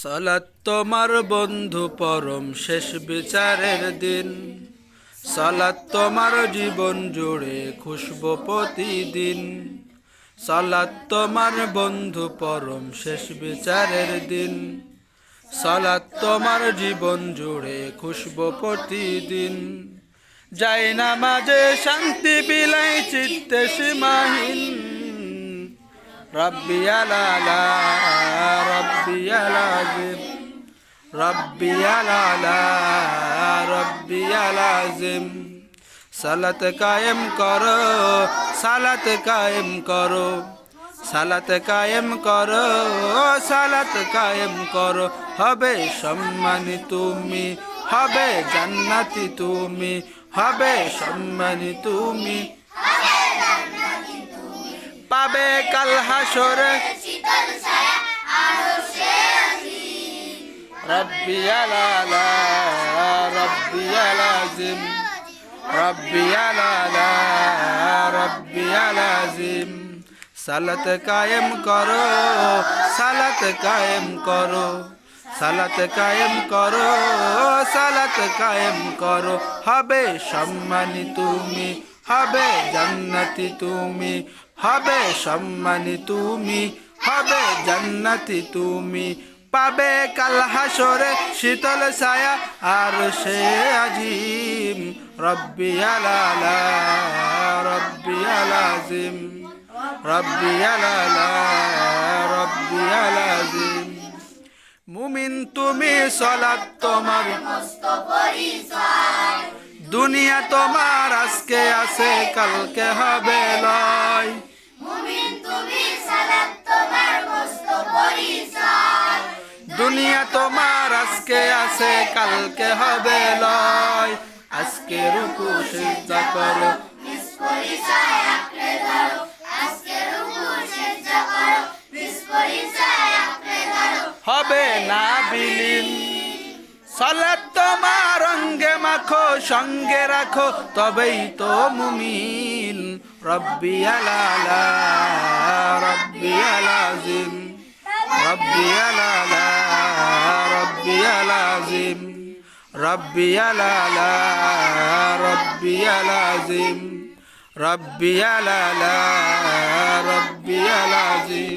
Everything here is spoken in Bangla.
সালাত তোমার বন্ধু পরম শেষ বিচারের দিন। সালাত তোমার জীবন জুড়ে খুশবু প্রতিদিন। সালাত তোমার বন্ধু পরম শেষ বিচারের দিন। সালাত তোমার জীবন জুড়ে খুশবু প্রতিদিন। যাই নামাজে শান্তি বিলাই চিত্তে সীমাহীন। রব্বি আলা রব্বি আলাজিম, রব্বি আলা রব্বি আলাজিম। সালাত কায়েম করো, সালাত কায়েম করো, সালাত কায়েম করো, সালাত কায়েম করো। হবে সম্মানী তুমি, হবে জান্নাতি তুমি, হবে সম্মানী তুমি। পাবে কাল হাসরে রব্বি আলা রব্বি আলাজিম, রব্বি আলা রব্বি আলাজিম। সালাত কায়েম করো, সালাত কায়েম করো, সালাত কায়েম করো, সালাত কায়েম করো। হবে সম্মানী তুমি, হবে জান্নাতি তুমি, হবে সম্মানী তুমি, হবে জান্নাতি তুমি। পাবে কাল হাসরে শীতল ছায়া আর সে আজিম। রব্বি আলা রব্বি আলাজিম, রব্বি আলা রব্বি আলাজিম। মুমিন তুমি সালাত তোমার দুনিয়া তোমার আজকে আছে কালকে হবে লয়। দুনিয়া তোমার আজকে আছে কালকে হবে লয়। আজকে রুকু সিজদা করো, হবে না বিলীন। সালাত তোমার অঙ্গে মাখো, সঙ্গে রাখো, তবেই তো মুমিন। রব্বি আলা রব্বি আলাজিম, রব্বি আলা রব্বি আলাজিম, রব্বি আলা রব্বি আলাজিম, রব্বি আলা রব্বি আলাজিম।